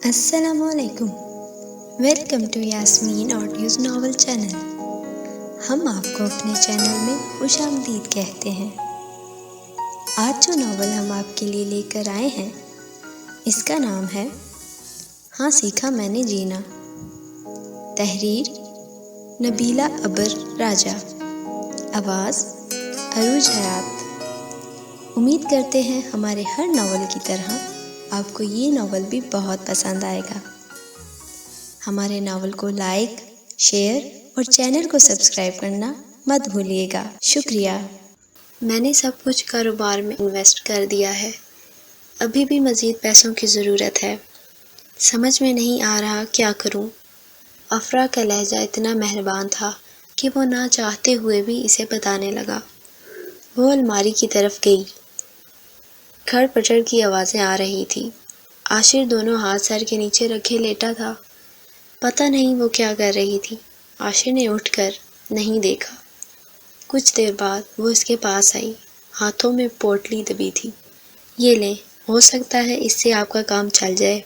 السلام علیکم، welcome to Yasmin audios novel channel. ہم آپ کو اپنے چینل میں خوش آمدید کہتے ہیں۔ آج جو ناول ہم آپ کے لیے لے کر آئے ہیں اس کا نام ہے ہاں سیکھا میں نے جینا۔ تحریر نبیلہ ابر راجہ، آواز عروج حیات۔ امید کرتے ہیں ہمارے ہر ناول کی طرح آپ کو یہ ناول بھی بہت پسند آئے گا۔ ہمارے ناول کو لائک، شیئر اور چینل کو سبسکرائب کرنا مت بھولیے گا۔ شکریہ۔ میں نے سب کچھ کاروبار میں انویسٹ کر دیا ہے، ابھی بھی مزید پیسوں کی ضرورت ہے۔ سمجھ میں نہیں آ رہا کیا کروں۔ افرا کا لہجہ اتنا مہربان تھا کہ وہ نہ چاہتے ہوئے بھی اسے بتانے لگا۔ وہ الماری کی طرف گئی۔ کھڑ پچڑ کی آوازیں آ رہی تھی۔ عاشر دونوں ہاتھ سر کے نیچے رکھے لیٹا تھا۔ پتہ نہیں وہ کیا کر رہی تھی۔ عاشر نے اٹھ کر نہیں دیکھا۔ کچھ دیر بعد وہ اس کے پاس آئی، ہاتھوں میں پوٹلی دبی تھی۔ یہ لیں، ہو سکتا ہے اس سے آپ کا کام چل جائے۔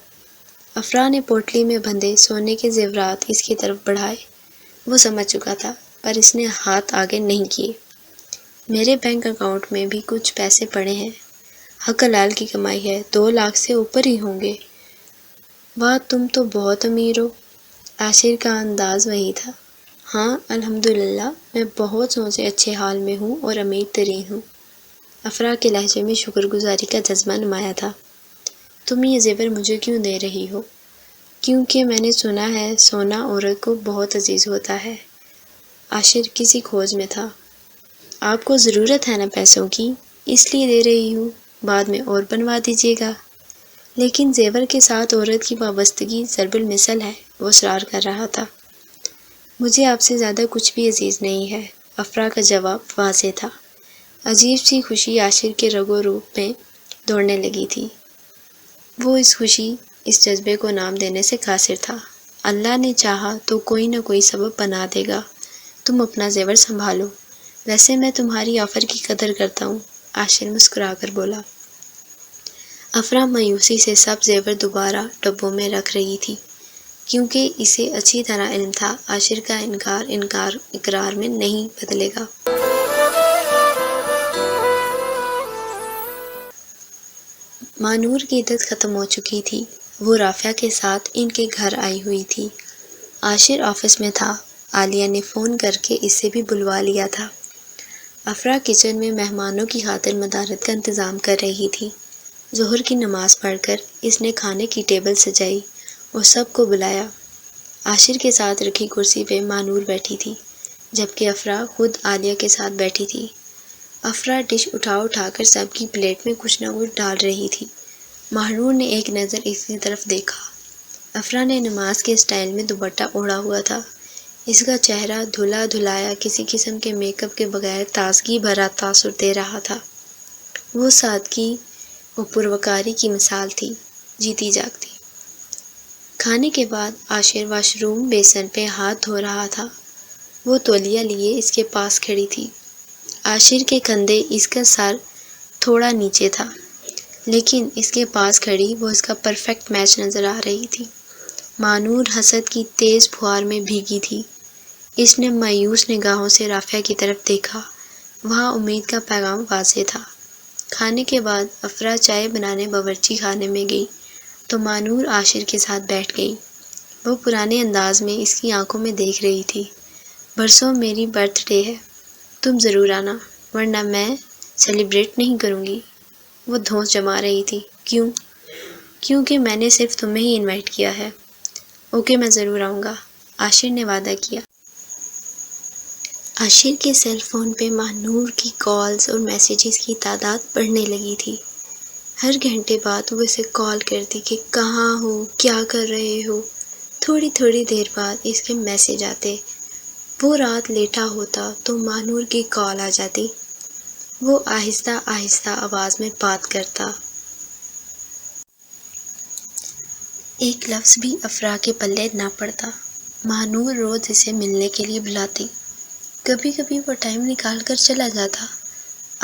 افرا نے پوٹلی میں بندھے سونے کے زیورات اس کی طرف بڑھائے۔ وہ سمجھ چکا تھا پر اس نے ہاتھ آگے نہیں کیے۔ میرے بینک اکاؤنٹ میں بھی کچھ پیسے پڑے ہیں، حق حلال کی کمائی ہے، 2 لاکھ سے اوپر ہی ہوں گے۔ واہ، تم تو بہت امیر ہو۔ عاشر کا انداز وہی تھا۔ ہاں الحمدللہ، میں بہت سے اچھے حال میں ہوں اور امیر ترین ہوں۔ افرا کے لہجے میں شکر گزاری کا جذبہ نمایاں تھا۔ تم یہ زیور مجھے کیوں دے رہی ہو؟ کیونکہ میں نے سنا ہے سونا عورت کو بہت عزیز ہوتا ہے۔ عاشر کسی کھوج میں تھا۔ آپ کو ضرورت ہے نا پیسوں کی، اس لیے دے رہی ہوں، بعد میں اور بنوا دیجیے گا۔ لیکن زیور کے ساتھ عورت کی وابستگی ضرب المثل ہے، وہ اصرار کر رہا تھا۔ مجھے آپ سے زیادہ کچھ بھی عزیز نہیں ہے۔ افرا کا جواب واضح تھا۔ عجیب سی خوشی عاشر کے رگ و روح میں دوڑنے لگی تھی۔ وہ اس جذبے کو نام دینے سے قاصر تھا۔ اللہ نے چاہا تو کوئی نہ کوئی سبب بنا دے گا۔ تم اپنا زیور سنبھالو۔ ویسے میں تمہاری آفر کی قدر کرتا ہوں، عاشر مسکرا کر بولا۔ افرا مایوسی سے سب زیور دوبارہ ڈبوں میں رکھ رہی تھی، کیونکہ اسے اچھی طرح علم تھا عاشر کا انکار اقرار میں نہیں بدلے گا۔ مانور کی عدت ختم ہو چکی تھی۔ وہ رافعہ کے ساتھ ان کے گھر آئی ہوئی تھی۔ عاشر آفس میں تھا۔ عالیہ نے فون کر کے اسے بھی بلوا لیا تھا۔ افرا کچن میں مہمانوں کی خاطر مدارت کا انتظام کر رہی تھی۔ ظہر کی نماز پڑھ کر اس نے کھانے کی ٹیبل سجائی اور سب کو بلایا۔ عاشر کے ساتھ رکھی کرسی پہ مانور بیٹھی تھی، جبکہ افرا خود عالیہ کے ساتھ بیٹھی تھی۔ افرا ڈش اٹھا کر سب کی پلیٹ میں کچھ نہ کچھ ڈال رہی تھی۔ مانور نے ایک نظر اس کی طرف دیکھا۔ افرا نے نماز کے سٹائل میں دوپٹہ اوڑھا ہوا تھا۔ اس کا چہرہ دھلا دھلایا کسی قسم کے میک اپ کے بغیر تازگی بھرا تاثر دے رہا تھا۔ وہ سادگی و پروکاری کی مثال تھی، جیتی جاگتی۔ کھانے کے بعد عاشر واش روم بیسن پہ ہاتھ دھو رہا تھا۔ وہ تولیہ لیے اس کے پاس کھڑی تھی۔ عاشر کے کندھے، اس کا سر تھوڑا نیچے تھا، لیکن اس کے پاس کھڑی وہ اس کا پرفیکٹ میچ نظر آ رہی تھی۔ مانور حسد کی تیز پھوار میں بھیگی تھی۔ اس نے مایوس نگاہوں سے رافعہ کی طرف دیکھا۔ وہاں امید کا پیغام واضح تھا۔ کھانے کے بعد افرا چائے بنانے باورچی خانے میں گئی تو مانور عاشر کے ساتھ بیٹھ گئی۔ وہ پرانے انداز میں اس کی آنکھوں میں دیکھ رہی تھی۔ برسوں میری برتھ ڈے ہے، تم ضرور آنا، ورنہ میں سیلیبریٹ نہیں کروں گی۔ وہ دھونس جما رہی تھی۔ کیوں؟ کیونکہ میں نے صرف تمہیں ہی انوائٹ کیا ہے۔ اوکے، میں ضرور آؤں گا، عاشر نے وعدہ کیا۔ عاشر کے سیل فون پہ مانور کی کالز اور میسیجز کی تعداد بڑھنے لگی تھی۔ ہر گھنٹے بعد وہ اسے کال کرتی کہ کہاں ہو، کیا کر رہے ہو۔ تھوڑی دیر بعد اس کے میسیج آتے۔ وہ رات لیٹا ہوتا تو مانور کی کال آ جاتی۔ وہ آہستہ آواز میں بات کرتا۔ ایک لفظ بھی افرا کے پلے نہ پڑتا۔ مانور روز اسے ملنے کے لیے بلاتی۔ کبھی کبھی وہ ٹائم نکال کر چلا جاتا۔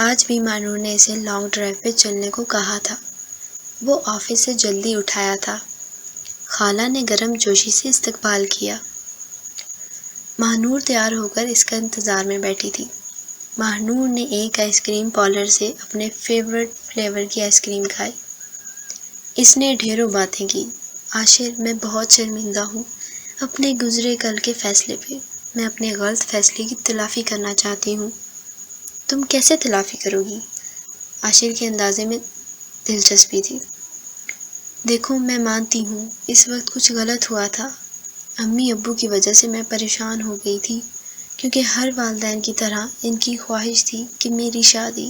آج بھی مانور نے اسے لانگ ڈرائیو پہ چلنے کو کہا تھا۔ وہ آفس سے جلدی اٹھایا تھا۔ خالہ نے گرم جوشی سے استقبال کیا۔ ماہنور تیار ہو کر اس کا انتظار میں بیٹھی تھی۔ ماہنور نے ایک آئس کریم پارلر سے اپنے فیورٹ فلیور کی آئس کریم کھائی۔ اس نے ڈھیروں باتیں کی۔ عاشر، میں بہت شرمندہ ہوں اپنے گزرے کل کے فیصلے پہ۔ میں اپنے غلط فیصلے کی تلافی کرنا چاہتی ہوں۔ تم کیسے تلافی کرو گی؟ عاشر کے اندازے میں دلچسپی تھی۔ دیکھو، میں مانتی ہوں اس وقت کچھ غلط ہوا تھا۔ امی ابو کی وجہ سے میں پریشان ہو گئی تھی، کیونکہ ہر والدین کی طرح ان کی خواہش تھی کہ میری شادی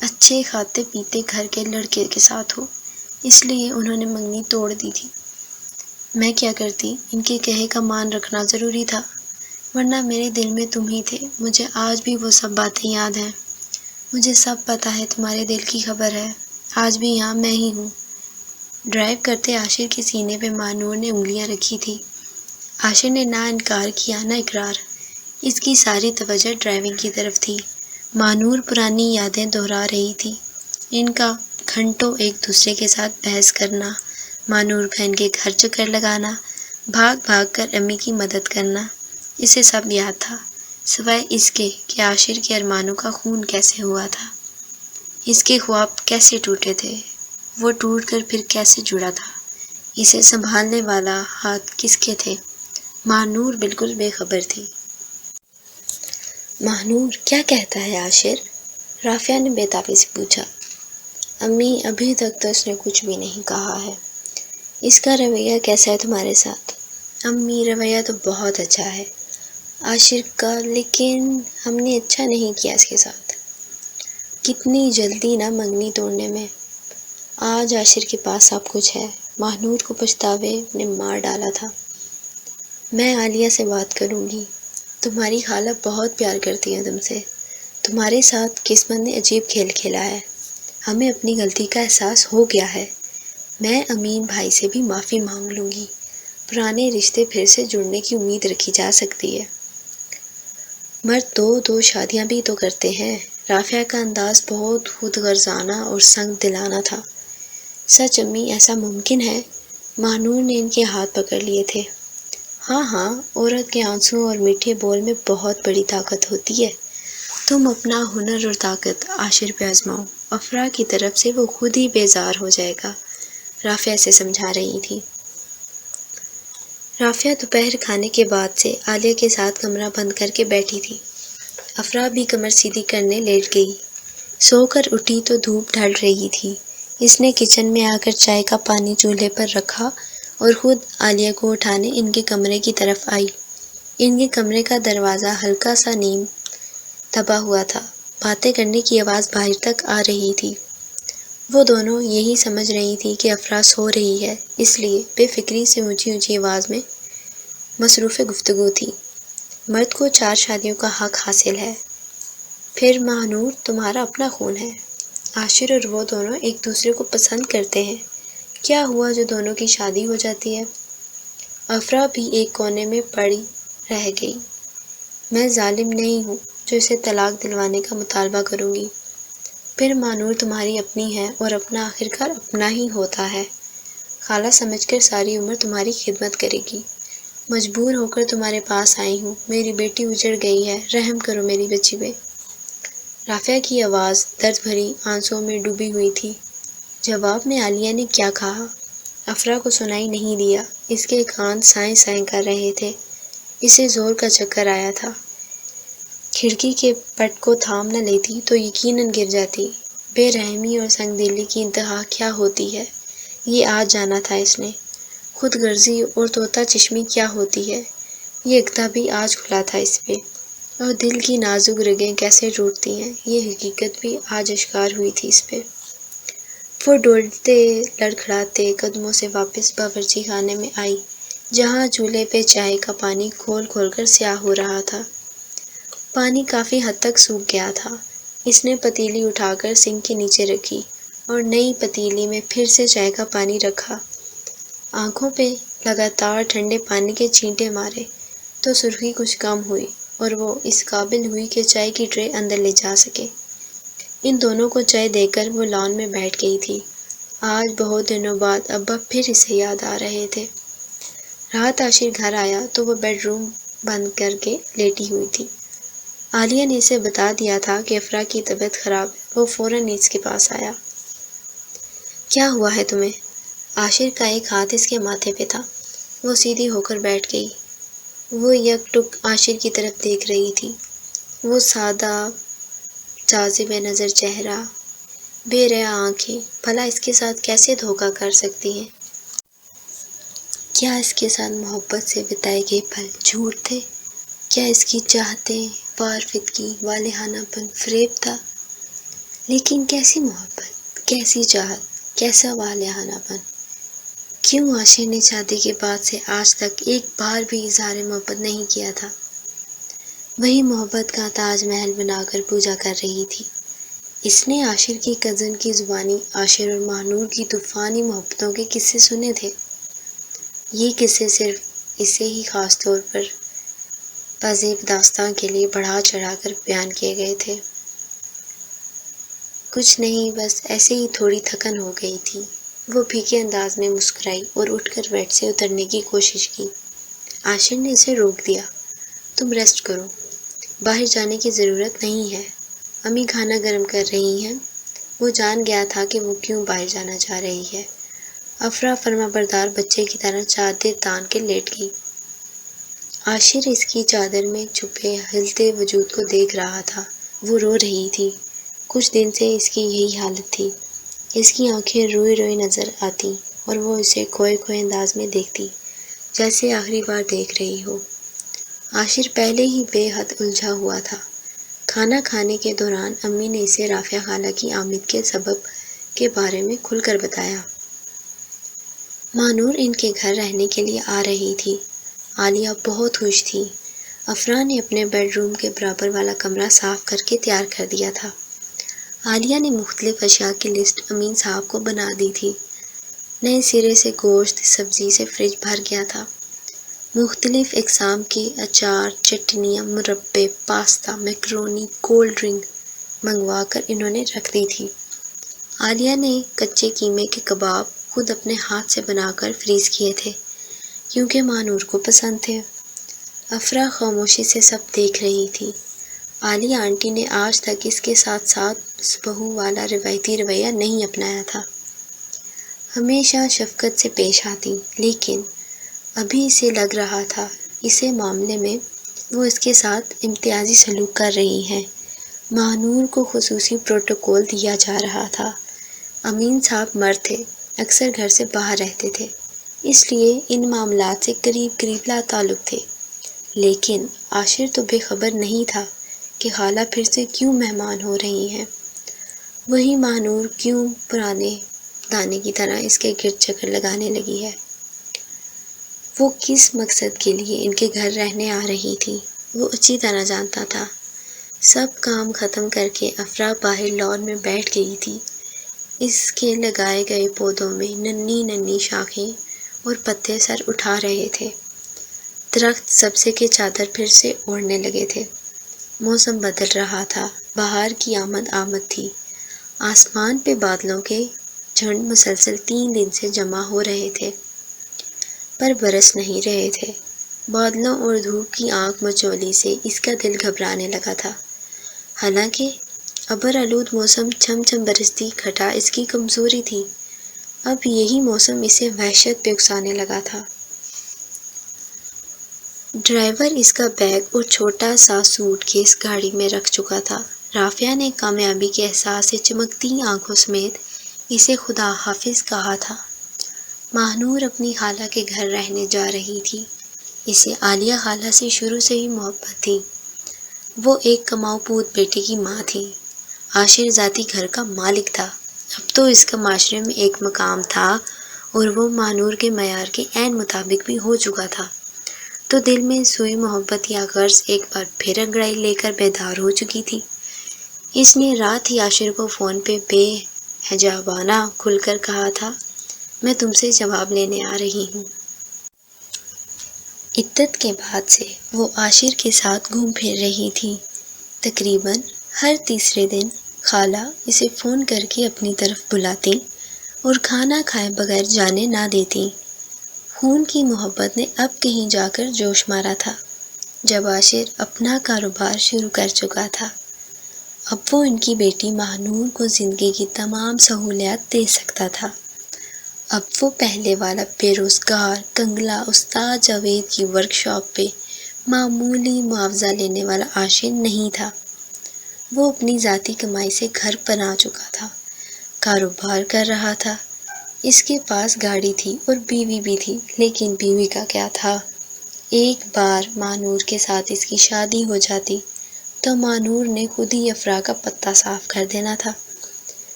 اچھے کھاتے پیتے گھر کے لڑکے کے ساتھ ہو، اس لیے انہوں نے منگنی توڑ دی تھی۔ میں کیا کرتی؟ ان کے کہے کا مان رکھنا ضروری تھا، ورنہ میرے دل میں تم ہی تھے۔ مجھے آج بھی وہ سب باتیں یاد ہیں۔ مجھے سب پتہ ہے، تمہارے دل کی خبر ہے۔ آج بھی یہاں میں ہی ہوں۔ ڈرائیو کرتے عاشر کے سینے پہ ماہنور نے انگلیاں رکھی تھی۔ عاشر نے نہ انکار کیا نہ اقرار۔ اس کی ساری توجہ ڈرائیونگ کی طرف تھی۔ ماہنور پرانی یادیں دہرا رہی تھی۔ ان کا گھنٹوں ایک دوسرے کے ساتھ بحث کرنا، ماہنور بہن کے گھر چکر لگانا، بھاگ بھاگ کر امی کی مدد کرنا، اسے سب یاد تھا، سوائے اس کے کہ عاشر کے ارمانوں کا خون کیسے ہوا تھا، اس کے خواب کیسے ٹوٹے تھے، وہ ٹوٹ کر پھر کیسے جڑا تھا، اسے سنبھالنے والا ہاتھ کس کے تھے۔ ماہنور بالکل بے خبر تھی۔ ماہنور، کیا کہتا ہے عاشر؟ رافعہ نے بےتابی سے پوچھا۔ امی، ابھی تک تو اس نے کچھ بھی نہیں کہا ہے۔ اس کا رویہ کیسا ہے تمہارے ساتھ؟ امی، رویہ تو بہت اچھا ہے عاشر کا، لیکن ہم نے اچھا نہیں کیا اس کے ساتھ۔ کتنی جلدی نہ منگنی توڑنے میں۔ آج عاشر کے پاس سب کچھ ہے۔ ماہنور کو پچھتاوے نے مار ڈالا تھا۔ میں عالیہ سے بات کروں گی۔ تمہاری خالہ بہت پیار کرتی ہے تم سے۔ تمہارے ساتھ قسمت نے عجیب کھیل کھیلا ہے۔ ہمیں اپنی غلطی کا احساس ہو گیا ہے۔ میں امین بھائی سے بھی معافی مانگ لوں گی۔ پرانے رشتے پھر سے جڑنے کی امید رکھی جا سکتی ہے۔ مرد دو شادیاں بھی تو کرتے ہیں۔ رافعہ کا انداز بہت خود غرضانہ اور سنگ دلانہ تھا۔ سچ امی، ایسا ممکن ہے؟ ماہنور نے ان کے ہاتھ پکڑ لیے تھے۔ ہاں، عورت کے آنسو اور میٹھے بول میں بہت بڑی طاقت ہوتی ہے۔ تم اپنا ہنر اور طاقت عاشر پہ آزماؤ، افرا کی طرف سے وہ خود ہی بیزار ہو جائے گا، رافعہ سے سمجھا رہی تھی۔ رافعہ دوپہر کھانے کے بعد سے عالیہ کے ساتھ کمرہ بند کر کے بیٹھی تھی۔ افرا بھی کمر سیدھی کرنے لیٹ گئی۔ سو کر اٹھی تو دھوپ ڈھل رہی تھی۔ اس نے کچن میں آ کر چائے کا پانی چولہے پر رکھا اور خود عالیہ کو اٹھانے ان کے کمرے کی طرف آئی۔ ان کے کمرے کا دروازہ ہلکا سا نیم دبا ہوا تھا۔ باتیں کرنے کی آواز باہر تک آ رہی تھی۔ وہ دونوں یہی سمجھ رہی تھی کہ افرا سو رہی ہے، اس لیے بے فکری سے اونچی اونچی آواز میں مصروف گفتگو تھی۔ مرد کو 4 شادیوں کا حق حاصل ہے۔ پھر ماہنور تمہارا اپنا خون ہے۔ عاشر اور وہ دونوں ایک دوسرے کو پسند کرتے ہیں۔ کیا ہوا جو دونوں کی شادی ہو جاتی ہے؟ افرا بھی ایک کونے میں پڑی رہ گئی۔ میں ظالم نہیں ہوں جو اسے طلاق دلوانے کا مطالبہ کروں گی۔ پھر ماہنور تمہاری اپنی ہے اور اپنا آخرکار اپنا ہی ہوتا ہے۔ خالہ سمجھ کر ساری عمر تمہاری خدمت کرے گی۔ مجبور ہو کر تمہارے پاس آئی ہوں۔ میری بیٹی اجڑ گئی ہے، رحم کرو میری بچی پہ۔ رافعہ کی آواز درد بھری آنسوؤں میں ڈوبی ہوئی تھی۔ جواب میں عالیہ نے کیا کہا، افرا کو سنائی نہیں دیا۔ اس کے کان سائیں سائیں کر رہے تھے۔ اسے زور کا چکر آیا تھا۔ کھڑکی کے پٹ کو تھام نہ لیتی تو یقیناً گر جاتی۔ بے رحمی اور سنگ دلی کی انتہا کیا ہوتی ہے، یہ آج جانا تھا اس نے۔ خود غرضی اور طوطا چشمی کیا ہوتی ہے، یہ اقدا بھی آج کھلا تھا اس پہ۔ اور دل کی نازک رگیں کیسے ٹوٹتی ہیں، یہ حقیقت بھی آج اشکار ہوئی تھی اس پہ۔ وہ ڈولتے لڑکھڑاتے قدموں سے واپس باورچی خانے میں آئی، جہاں چولہے پہ چائے کا پانی کھول کھول کر سیاہ ہو رہا تھا۔ پانی کافی حد تک سوکھ گیا تھا۔ اس نے پتیلی اٹھا کر سنک کے نیچے رکھی اور نئی پتیلی میں پھر سے چائے کا پانی رکھا۔ آنکھوں پہ لگاتار ٹھنڈے پانی کے چھینٹے مارے تو سرخی کچھ کم ہوئی اور وہ اس قابل ہوئی کہ چائے کی ٹرے اندر لے جا سکے۔ ان دونوں کو چائے دے کر وہ لان میں بیٹھ گئی تھی۔ آج بہت دنوں بعد ابا پھر اسے یاد آ رہے تھے۔ رات عاشر گھر آیا تو وہ بیڈ روم بند کر کے لیٹی ہوئی تھی۔ عالیہ نے اسے بتا دیا تھا کہ افرا کی طبیعت خراب ہے۔ وہ فوراً اس کے پاس آیا۔ کیا ہوا ہے تمہیں؟ عاشر کا ایک ہاتھ اس کے ماتھے پہ تھا۔ وہ سیدھی ہو کر بیٹھ گئی۔ وہ یک ٹک عاشر کی طرف دیکھ رہی تھی۔ وہ سادہ جاذب نظر چہرہ، بے ریا آنکھیں، بھلا اس کے ساتھ کیسے دھوکہ کر سکتی ہیں؟ کیا اس کے ساتھ محبت سے بتائے گئے پل جھوٹ تھے؟ کیا اس کی چاہتیں، وارفتگی، والہانہ پن فریب تھا؟ لیکن کیسی محبت، کیسی چاہت، کیسا والہانہ پن؟ کیوں عاشر نے شادی کے بعد سے آج تک ایک بار بھی اظہار محبت نہیں کیا تھا؟ وہی محبت کا تاج محل بنا کر پوجا کر رہی تھی۔ اس نے عاشر کی کزن کی زبانی عاشر اور مہنور کی طوفانی محبتوں کے قصے سنے تھے۔ یہ قصے صرف اسے ہی خاص طور پر پذیب داستاں کے لیے بڑھا چڑھا کر بیان کیے گئے تھے۔ کچھ نہیں، بس ایسے ہی تھوڑی تھکن ہو گئی تھی۔ وہ پھیکے انداز میں مسکرائی اور اٹھ کر بیڈ سے اترنے کی کوشش کی۔ عاشر نے اسے روک دیا۔ تم ریسٹ کرو، باہر جانے کی ضرورت نہیں ہے، امی کھانا گرم کر رہی ہیں۔ وہ جان گیا تھا کہ وہ کیوں باہر جانا چاہ رہی ہے۔ افرا فرما بردار بچے کی طرح چادر تان کے لیٹ گئی۔ عاشر اس کی چادر میں چھپے ہلتے وجود کو دیکھ رہا تھا۔ وہ رو رہی تھی۔ کچھ دن سے اس کی یہی حالت تھی۔ اس کی آنکھیں روئی روئی نظر آتی اور وہ اسے کھوئے کھوئے انداز میں دیکھتی، جیسے آخری بار دیکھ رہی ہو۔ عاشر پہلے ہی بے حد الجھا ہوا تھا۔ کھانا کھانے کے دوران امی نے اسے رافعہ خالہ کی آمد کے سبب کے بارے میں کھل کر بتایا۔ مانور ان کے گھر رہنے کے لیے آ رہی تھی۔ عالیہ بہت خوش تھی۔ افرا نے اپنے بیڈ روم کے برابر والا کمرہ صاف کر کے تیار کر دیا تھا۔ عالیہ نے مختلف اشیاء کی لسٹ امین صاحب کو بنا دی تھی۔ نئے سرے سے گوشت سبزی سے فریج بھر گیا تھا۔ مختلف اقسام کے اچار، چٹنیاں، مربے، پاستا، میکرونی، کولڈ ڈرنک منگوا کر انہوں نے رکھ دی تھی۔ عالیہ نے کچے قیمے کے کباب خود اپنے ہاتھ سے بنا کر فریز کیے تھے، کیونکہ مانور کو پسند تھے۔ افرا خاموشی سے سب دیکھ رہی تھی۔ عالیہ آنٹی نے آج تک اس کے ساتھ ساتھ بہو والا روایتی رویہ نہیں اپنایا تھا۔ ہمیشہ شفقت سے پیش آتی، لیکن ابھی اسے لگ رہا تھا اسے معاملے میں وہ اس کے ساتھ امتیازی سلوک کر رہی ہیں۔ مہنور کو خصوصی پروٹوکول دیا جا رہا تھا۔ امین صاحب مرد تھے، اکثر گھر سے باہر رہتے تھے، اس لیے ان معاملات سے قریب قریب لا تعلق تھے۔ لیکن عاشر تو بے خبر نہیں تھا کہ خالہ پھر سے کیوں مہمان ہو رہی ہیں۔ وہی مہنور کیوں پرانے دانے کی طرح اس کے گرد چکر لگانے لگی ہے۔ وہ کس مقصد کے لیے ان کے گھر رہنے آ رہی تھی، وہ اچھی طرح جانتا تھا۔ سب کام ختم کر کے افرا باہر لان میں بیٹھ گئی تھی۔ اس کے لگائے گئے پودوں میں ننھی ننھی شاخیں اور پتے سر اٹھا رہے تھے۔ درخت سبزے کے چادر پھر سے اوڑھنے لگے تھے۔ موسم بدل رہا تھا، بہار کی آمد تھی۔ آسمان پہ بادلوں کے جھنڈ مسلسل 3 دن سے جمع ہو رہے تھے، پر برس نہیں رہے تھے۔ بادلوں اور دھوپ کی آنکھ مچولی سے اس کا دل گھبرانے لگا تھا۔ حالانکہ ابر آلود موسم چھم چھم برستی گھٹا اس کی کمزوری تھی، اب یہی موسم اسے وحشت پہ اکسانے لگا تھا۔ ڈرائیور اس کا بیگ اور چھوٹا سا سوٹ کیس گاڑی میں رکھ چکا تھا۔ رافعہ نے کامیابی کے احساس سے چمکتی آنکھوں سمیت اسے خدا حافظ کہا تھا۔ مہنور اپنی خالہ کے گھر رہنے جا رہی تھی۔ اسے عالیہ خالہ سے شروع سے ہی محبت تھی۔ وہ ایک کماؤ پوت بیٹے کی ماں تھی۔ عاشر ذاتی گھر کا مالک تھا۔ اب تو اس کا معاشرے میں ایک مقام تھا اور وہ مانور کے معیار کے عین مطابق بھی ہو چکا تھا، تو دل میں سوئی محبت یا غرض ایک بار پھر انگڑائی لے کر بیدار ہو چکی تھی۔ اس نے رات ہی عاشر کو فون پہ بے حجابانہ کھل کر کہا تھا، میں تم سے جواب لینے آ رہی ہوں۔ عدت کے بعد سے وہ عاشر کے ساتھ گھوم پھر رہی تھی۔ تقریباً ہر تیسرے دن خالہ اسے فون کر کے اپنی طرف بلاتی اور کھانا کھائے بغیر جانے نہ دیتی۔ خون کی محبت نے اب کہیں جا کر جوش مارا تھا جب عاشر اپنا کاروبار شروع کر چکا تھا۔ اب وہ ان کی بیٹی ماہنور کو زندگی کی تمام سہولیات دے سکتا تھا۔ اب وہ پہلے والا بے روزگار کنگلا استاد جاوید کی ورکشاپ پہ معمولی معاوضہ لینے والا عاشر نہیں تھا۔ وہ اپنی ذاتی کمائی سے گھر بنا چکا تھا، کاروبار کر رہا تھا، اس کے پاس گاڑی تھی اور بیوی بھی تھی، لیکن بیوی کا کیا تھا؟ ایک بار ماہنور کے ساتھ اس کی شادی ہو جاتی تو ماہنور نے خود ہی افرا کا پتہ صاف کر دینا تھا۔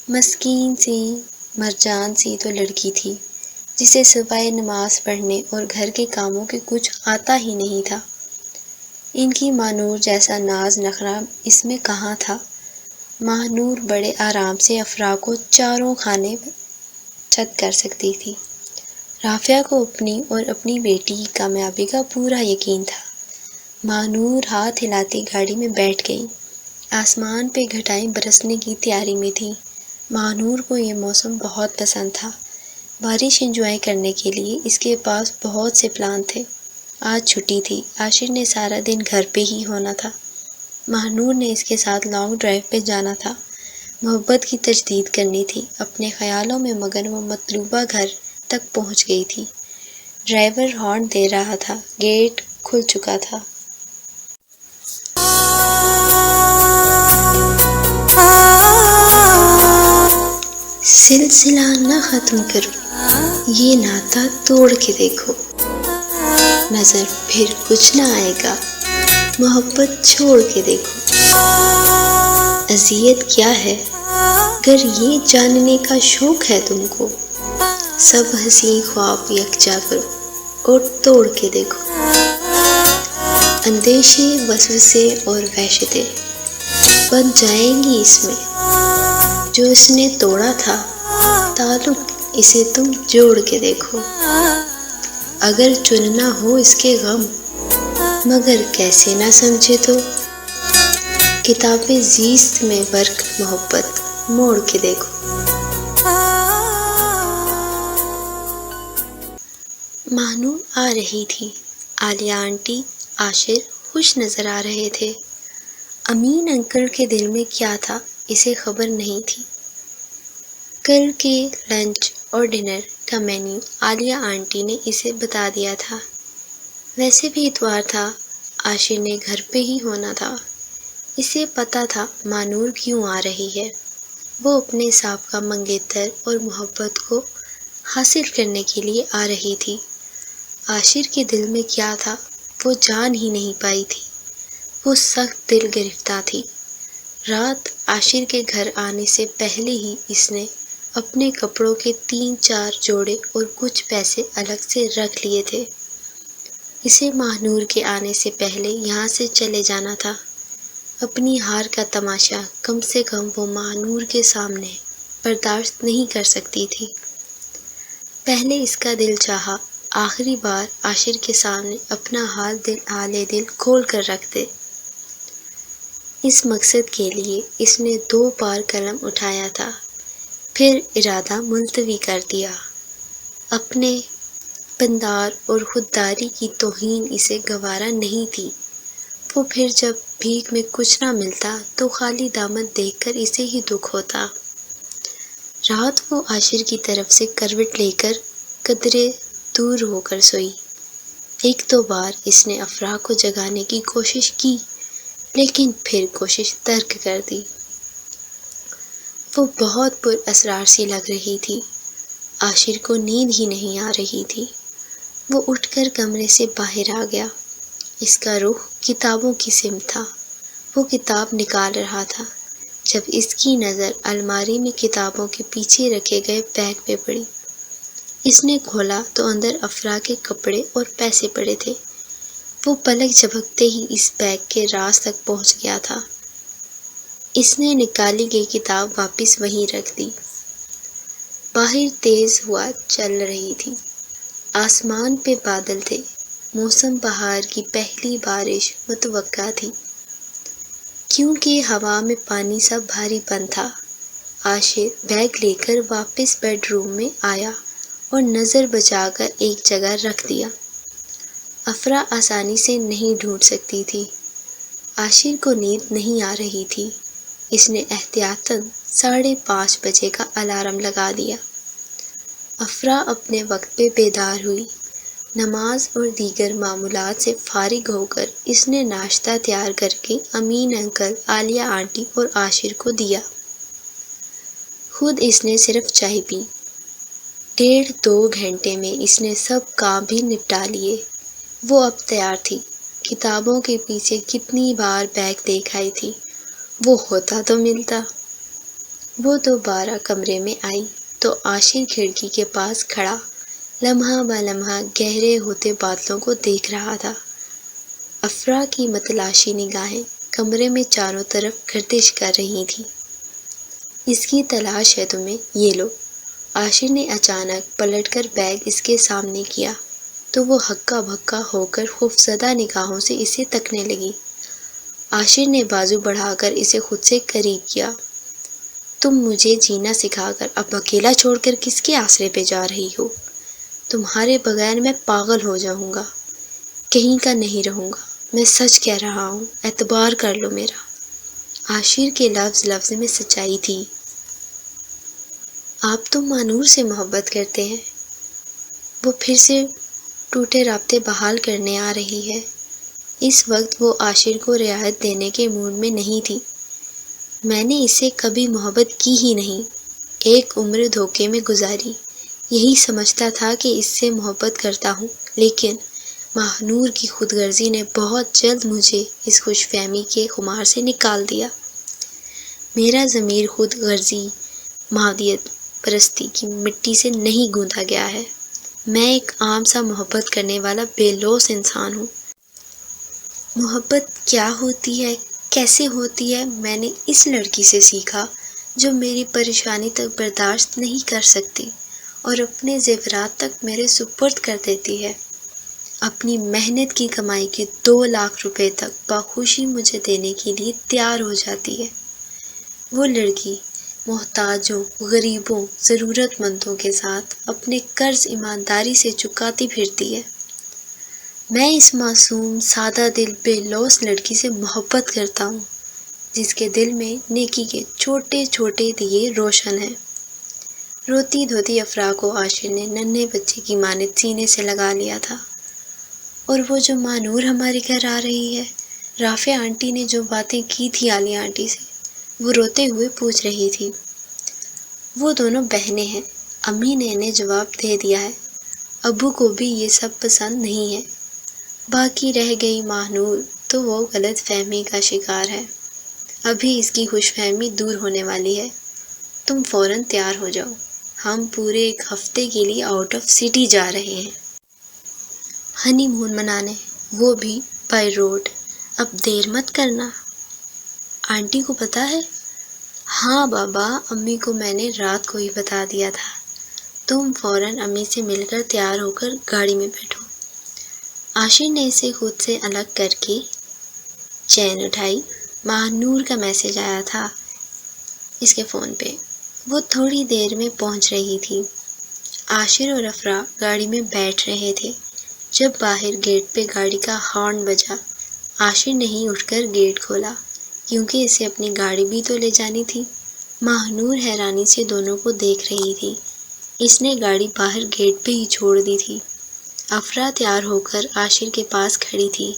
مسکین سی مرجان سی تو لڑکی تھی جسے سوائے نماز پڑھنے اور گھر کے کاموں کے کچھ آتا ہی نہیں تھا۔ ان کی ماہنور جیسا ناز نخرا اس میں کہاں تھا؟ ماہنور بڑے آرام سے افرا کو چاروں کھانے چت کر سکتی تھی۔ رافعہ کو اپنی اور اپنی بیٹی کی کامیابی کا پورا یقین تھا۔ ماہنور ہاتھ ہلاتی گاڑی میں بیٹھ گئی۔ آسمان پہ گھٹائیں برسنے کی تیاری میں تھیں۔ ماہنور کو یہ موسم بہت پسند تھا۔ بارش انجوائے کرنے کے لیے اس کے پاس بہت سے پلان تھے۔ آج چھٹی تھی، عاشر نے سارا دن گھر پہ ہی ہونا تھا۔ ماہنور نے اس کے ساتھ لانگ ڈرائیو پہ جانا تھا، محبت کی تجدید کرنی تھی۔ اپنے خیالوں میں مگن وہ مطلوبہ گھر تک پہنچ گئی تھی۔ ڈرائیور ہارن دے رہا تھا، گیٹ کھل چکا تھا۔ سلسلہ نہ ختم کرو، یہ ناتا توڑ کے دیکھو، نظر پھر کچھ نہ آئے گا، محبت چھوڑ کے دیکھو۔ اذیت کیا ہے گر یہ جاننے کا شوق ہے تم کو، سب حسین خواب یکجا کرو اور توڑ کے دیکھو۔ اندیشے وسوسے اور وحشتیں بن جائیں گی اس میں، جو اس نے توڑا تھا تعلق اسے تم جوڑ کے دیکھو۔ اگر چننا ہو اس کے غم مگر کیسے نہ سمجھے تو، کتاب زیست میں ورق محبت موڑ کے دیکھو۔ ماہنور آ رہی تھی۔ عالیہ آنٹی، عاشر خوش نظر آ رہے تھے۔ امین انکل کے دل میں کیا تھا اسے خبر نہیں تھی۔ کل کے لنچ اور ڈنر کا مینیو عالیہ آنٹی نے اسے بتا دیا تھا۔ ویسے بھی اتوار تھا، عاشر نے گھر پہ ہی ہونا تھا۔ اسے پتا تھا ماہنور کیوں آ رہی ہے۔ وہ اپنے سابقہ منگیتر اور محبت کو حاصل کرنے کے لیے آ رہی تھی۔ عاشر کے دل میں کیا تھا وہ جان ہی نہیں پائی تھی۔ وہ سخت دل گرفتہ تھی۔ رات عاشر کے گھر آنے سے پہلے ہی اس نے اپنے کپڑوں کے 3-4 جوڑے اور کچھ پیسے الگ سے رکھ لیے تھے۔ اسے ماہنور کے آنے سے پہلے یہاں سے چلے جانا تھا۔ اپنی ہار کا تماشا کم سے کم وہ ماہنور کے سامنے برداشت نہیں کر سکتی تھی۔ پہلے اس کا دل چاہا آخری بار عاشر کے سامنے اپنا حال دل کھول کر رکھ دے۔ اس مقصد کے لیے اس نے 2 بار قلم اٹھایا تھا، پھر ارادہ ملتوی کر دیا۔ اپنے پندار اور خودداری کی توہین اسے گوارا نہیں تھی۔ وہ پھر جب بھیک میں کچھ نہ ملتا تو خالی دامن دیکھ کر اسے ہی دکھ ہوتا۔ رات وہ عاشر کی طرف سے کروٹ لے کر قدرے دور ہو کر سوئی۔ 1-2 بار اس نے افراح کو جگانے کی کوشش کی، لیکن پھر کوشش ترک کر دی۔ وہ بہت پر اسرار سی لگ رہی تھی۔ عاشر کو نیند ہی نہیں آ رہی تھی۔ وہ اٹھ کر کمرے سے باہر آ گیا۔ اس کا رخ کتابوں کی سمت تھا۔ وہ کتاب نکال رہا تھا جب اس کی نظر الماری میں کتابوں کے پیچھے رکھے گئے بیگ پہ پڑی۔ اس نے کھولا تو اندر افراح کے کپڑے اور پیسے پڑے تھے۔ وہ پلک جھپکتے ہی اس بیگ کے راز تک پہنچ گیا تھا۔ اس نے نکالی گئی کتاب واپس وہیں رکھ دی۔ باہر تیز ہوا چل رہی تھی۔ آسمان پہ بادل تھے۔ موسم بہار کی پہلی بارش متوقع تھی، کیونکہ ہوا میں پانی سا بھاری پن تھا۔ عاشر بیگ لے کر واپس بیڈ روم میں آیا اور نظر بچا کر ایک جگہ رکھ دیا۔ افرا آسانی سے نہیں ڈھونڈ سکتی تھی۔ عاشر کو نیند نہیں آ رہی تھی۔ اس نے احتیاطاً 5:30 بجے کا الارم لگا دیا۔ افرا اپنے وقت پہ بیدار ہوئی۔ نماز اور دیگر معمولات سے فارغ ہو کر اس نے ناشتہ تیار کر کے امین انکل، عالیہ آنٹی اور عاشر کو دیا۔ خود اس نے صرف چائے پی۔ 1.5-2 گھنٹے میں اس نے سب کام بھی نپٹا لیے۔ وہ اب تیار تھی۔ کتابوں کے پیچھے کتنی بار بیگ دیکھ آئی تھی، وہ ہوتا تو ملتا۔ وہ دوبارہ کمرے میں آئی تو عاشر کھڑکی کے پاس کھڑا لمحہ بہ لمحہ گہرے ہوتے بادلوں کو دیکھ رہا تھا۔ افرا کی متلاشی نگاہیں کمرے میں چاروں طرف گردش کر رہی تھیں۔ اس کی تلاش ہے تمہیں، یہ لو۔ عاشر نے اچانک پلٹ کر بیگ اس کے سامنے کیا تو وہ ہکا بھکا ہو کر خوفزدہ نگاہوں سے اسے تکنے لگی۔ عاشر نے بازو بڑھا کر اسے خود سے قریب کیا۔ تم مجھے جینا سکھا کر اب اکیلا چھوڑ کر کس کے آسرے پہ جا رہی ہو؟ تمہارے بغیر میں پاگل ہو جاؤں گا، کہیں کا نہیں رہوں گا۔ میں سچ کہہ رہا ہوں، اعتبار کر لو میرا۔ عاشر کے لفظ میں سچائی تھی۔ آپ تو مانور سے محبت کرتے ہیں۔ وہ پھر سے ٹوٹے رابطے بحال کرنے آ رہی ہے۔ اس وقت وہ عاشر کو رعایت دینے کے موڈ میں نہیں تھی۔ میں نے اس سے کبھی محبت کی ہی نہیں۔ ایک عمر دھوکے میں گزاری، یہی سمجھتا تھا کہ اس سے محبت کرتا ہوں، لیکن ماہنور کی خود غرضی نے بہت جلد مجھے اس خوش فہمی کے خمار سے نکال دیا۔ میرا ضمیر خود غرضی، مادیت پرستی کی مٹی سے نہیں گوندا گیا ہے۔ میں ایک عام سا محبت کرنے والا بے لوث انسان ہوں۔ محبت کیا ہوتی ہے، کیسے ہوتی ہے، میں نے اس لڑکی سے سیکھا جو میری پریشانی تک برداشت نہیں کر سکتی اور اپنے زیورات تک میرے سپرد کر دیتی ہے۔ اپنی محنت کی کمائی کے 2 لاکھ روپے تک بخوشی مجھے دینے کے لیے تیار ہو جاتی ہے۔ وہ لڑکی محتاجوں، غریبوں، ضرورت مندوں کے ساتھ اپنے قرض ایمانداری سے چکاتی پھرتی ہے۔ میں اس معصوم سادہ دل بے لوث لڑکی سے محبت کرتا ہوں، جس کے دل میں نیکی کے چھوٹے چھوٹے دیے روشن ہیں۔ روتی دھوتی افرا کو عاشر نے ننھے بچے کی مانند سینے سے لگا لیا تھا۔ اور وہ جو مانور ہمارے گھر آ رہی ہے، رافع آنٹی نے جو باتیں کی تھی عالیہ آنٹی سے، وہ روتے ہوئے پوچھ رہی تھی۔ وہ دونوں بہنیں ہیں، امی نے انہیں جواب دے دیا ہے۔ ابو کو بھی یہ سب پسند نہیں ہے۔ باقی رہ گئی ماہنور تو وہ غلط فہمی کا شکار ہے۔ ابھی اس کی خوش فہمی دور ہونے والی ہے۔ تم فوراً تیار ہو جاؤ، ہم پورے 1 ہفتے کے لیے آؤٹ آف سٹی جا رہے ہیں، ہنی مون منانے، وہ بھی بائی روڈ۔ اب دیر مت کرنا۔ آنٹی کو پتہ ہے؟ ہاں بابا، امی کو میں نے رات کو ہی بتا دیا تھا۔ تم فوراً امی سے مل کر تیار ہو کر گاڑی میں بیٹھو۔ عاشر نے اسے خود سے الگ کر کے چین اٹھائی۔ ماہنور کا میسج آیا تھا اس کے فون پہ۔ وہ تھوڑی دیر میں پہنچ رہی تھی۔ عاشر اور افرا گاڑی میں بیٹھ رہے تھے جب باہر گیٹ پہ گاڑی کا ہارن بجا۔ عاشر نے ہی اٹھ کر گیٹ کھولا، کیونکہ اسے اپنی گاڑی بھی تو لے جانی تھی۔ ماہنور حیرانی سے دونوں کو دیکھ رہی تھی۔ اس نے گاڑی باہر گیٹ پہ ہی چھوڑ دی تھی۔ افرا تیار ہو کر عاشر کے پاس کھڑی تھی۔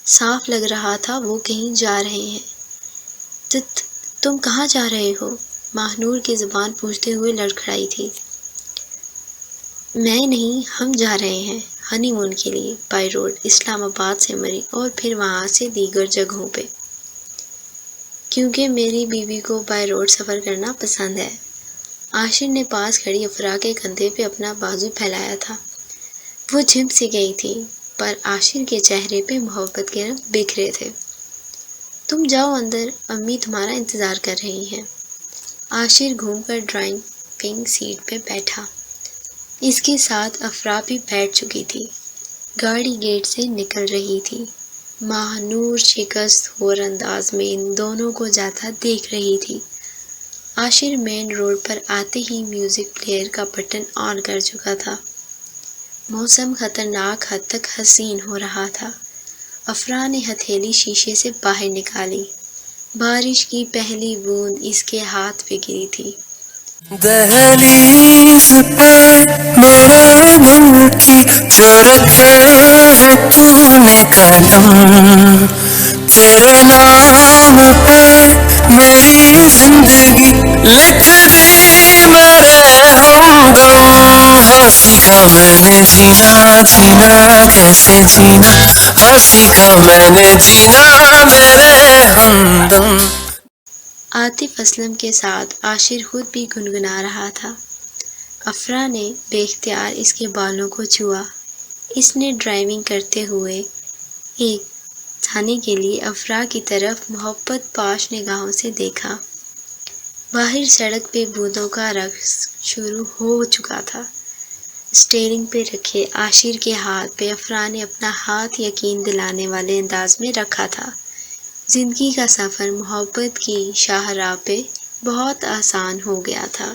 صاف لگ رہا تھا وہ کہیں جا رہے ہیں۔ تم کہاں جا رہے ہو؟ ماہنور کی زبان پوچھتے ہوئے لڑکھڑائی تھی۔ میں نہیں، ہم جا رہے ہیں ہنی مون کے لیے، بائی روڈ، اسلام آباد سے مری اور پھر وہاں سے دیگر جگہوں پہ، کیونکہ میری بیوی کو بائی روڈ سفر کرنا پسند ہے۔ عاشر نے پاس کھڑی افرا کے کندھے پہ اپنا بازو پھیلایا تھا۔ وہ جھم سی گئی تھی، پر عاشر کے چہرے پہ محبت کے رنگ بکھرے تھے۔ تم جاؤ اندر، امی تمہارا انتظار کر رہی ہیں۔ عاشر گھوم کر ڈرائیونگ سیٹ پہ بیٹھا۔ اس کے ساتھ افرا بھی بیٹھ چکی تھی۔ گاڑی گیٹ سے نکل رہی تھی۔ ماہنور شکست خور انداز میں ان دونوں کو جاتا دیکھ رہی تھی۔ عاشر مین روڈ پر آتے ہی میوزک پلیئر کا بٹن آن کر چکا تھا۔ موسم خطرناک حد تک حسین ہو رہا تھا۔ افرا نے ہتھیلی شیشے سے باہر نکالی۔ بارش کی پہلی بوند اس کے ہاتھ پہ گری تھی۔ دہلیز پہ میرے دل کی جو رکھے ہے تو نے قلم، تیرے نام پہ میری زندگی لکھ دی میرے ہمدم۔ ہاں سیکھا میں نے جینا جینا کیسے جینا، ہاں سیکھا میں نے جینا میرے ہمدم۔ عاطف اسلم کے ساتھ عاشر خود بھی گنگنا رہا تھا۔ افرا نے بے اختیار اس کے بالوں کو چھوا۔ اس نے ڈرائیونگ کرتے ہوئے ایک جانے کے لیے افرا کی طرف محبت پاش نگاہوں سے دیکھا۔ باہر سڑک پہ بوندوں کا رقص شروع ہو چکا تھا۔ اسٹیئرنگ پہ رکھے عاشر کے ہاتھ پہ افرا نے اپنا ہاتھ یقین دلانے والے انداز میں رکھا تھا۔ زندگی کا سفر محبت کی شاہراہ پہ بہت آسان ہو گیا تھا۔